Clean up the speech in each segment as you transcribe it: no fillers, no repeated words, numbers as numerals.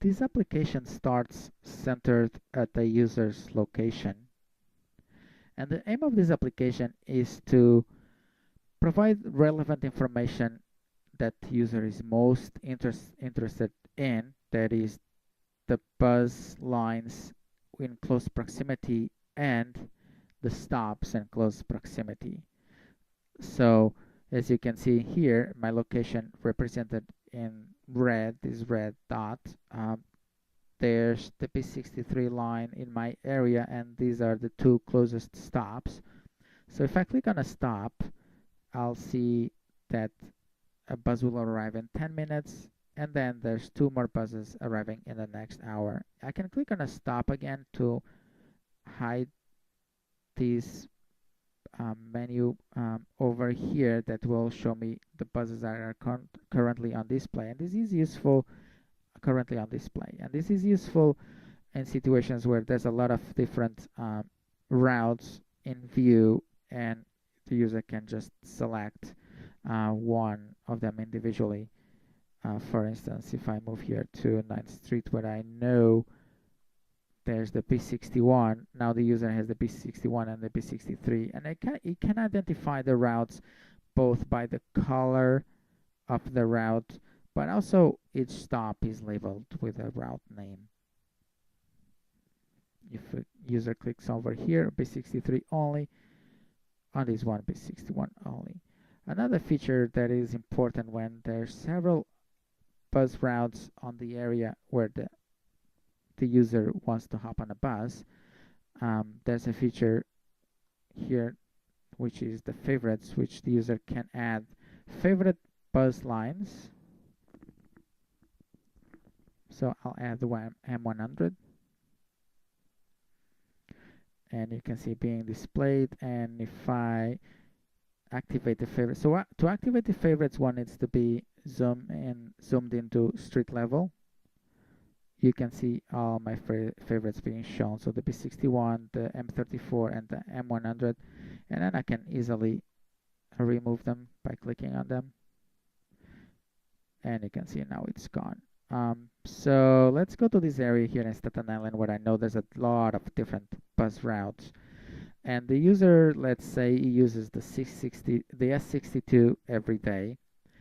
This application starts centered at the user's location. And the aim of this application is to provide relevant information that the user is most interested in, that is the bus lines in close proximity and the stops in close proximity. So as you can see here, my location represented in red, this red dot. There's the P63 line in my area, and these are the two closest stops. So if I click on a stop, I'll see that a bus will arrive in 10 minutes, and then there's two more buses arriving in the next hour. I can click on a stop again to hide this menu over here that will show me the buses that are currently on display. And this is useful currently on display. And this is useful in situations where there's a lot of different routes in view, and the user can just select one of them individually. For instance, if I move here to 9th Street, where I know there's the P61, now the user has the P61 and the P63, and it can identify the routes both by the color of the route, but also each stop is labeled with a route name. If a user clicks over here, P63 only, on this one, P61 only. Another feature that is important when there's several bus routes on the area where the user wants to hop on a bus, there's a feature here which is the favorites, which the user can add favorite bus lines. So I'll add the M100, and you can see being displayed. And if I activate the favorites, so to activate the favorites, one needs to be zoomed into street level. You can see all my favorites being shown. So the B61, the M34, and the M100, and then I can easily remove them by clicking on them. And you can see now it's gone. So let's go to this area here in Staten Island where I know there's a lot of different bus routes. And the user, let's say he uses the S62 every day.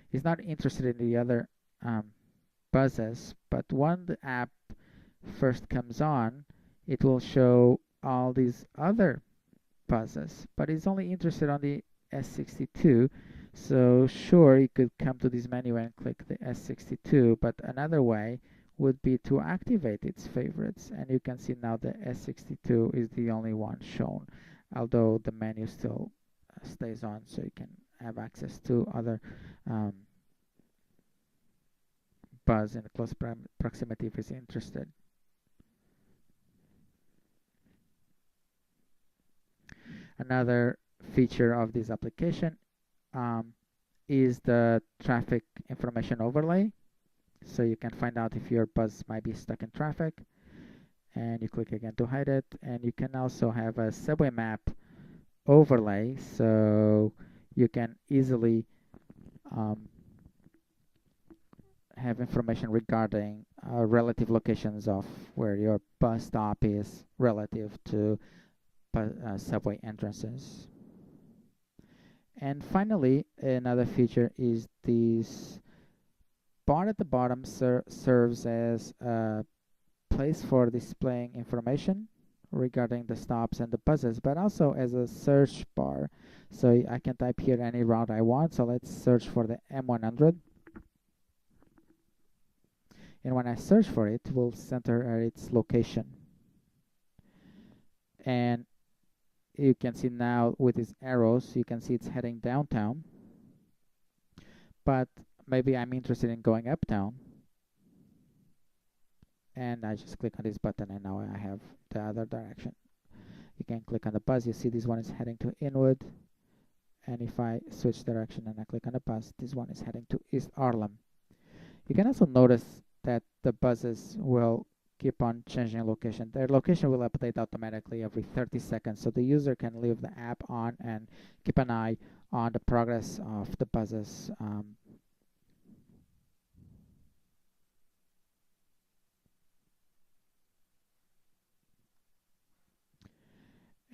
He's not interested in the other buses, but when the app first comes on, it will show all these other buses, but he's only interested on the S62. So sure, you could come to this menu and click the S62, but another way would be to activate its favorites. And you can see now the S62 is the only one shown, although the menu still stays on, so you can have access to other bus in close proximity if he's interested. Another feature of this application is the traffic information overlay. So you can find out if your bus might be stuck in traffic, and you click again to hide it. And you can also have a subway map overlay, so you can easily have information regarding relative locations of where your bus stop is relative to subway entrances. And finally, another feature is this bar at the bottom serves as a place for displaying information regarding the stops and the buses, but also as a search bar. So I can type here any route I want. So let's search for the M100. And when I search for it, it will center at its location. And you can see now with these arrows, you can see it's heading downtown. But maybe I'm interested in going uptown. And I just click on this button, and now I have the other direction. You can click on the bus. You see this one is heading to Inwood. And if I switch direction and I click on the bus, this one is heading to East Harlem. You can also notice that the buses will keep on changing location. Their location will update automatically every 30 seconds, so the user can leave the app on and keep an eye on the progress of the buses.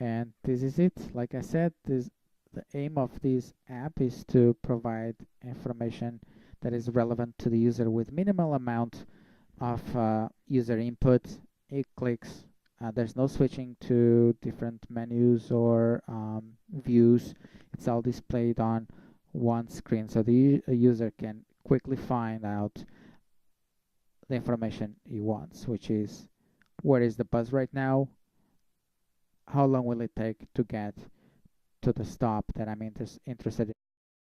And this is it. Like I said, the aim of this app is to provide information that is relevant to the user with minimal amount of user input. It clicks. There's no switching to different menus or views. It's all displayed on one screen, so the user can quickly find out the information he wants, which is where is the bus right now, how long will it take to get to the stop that I'm interested in.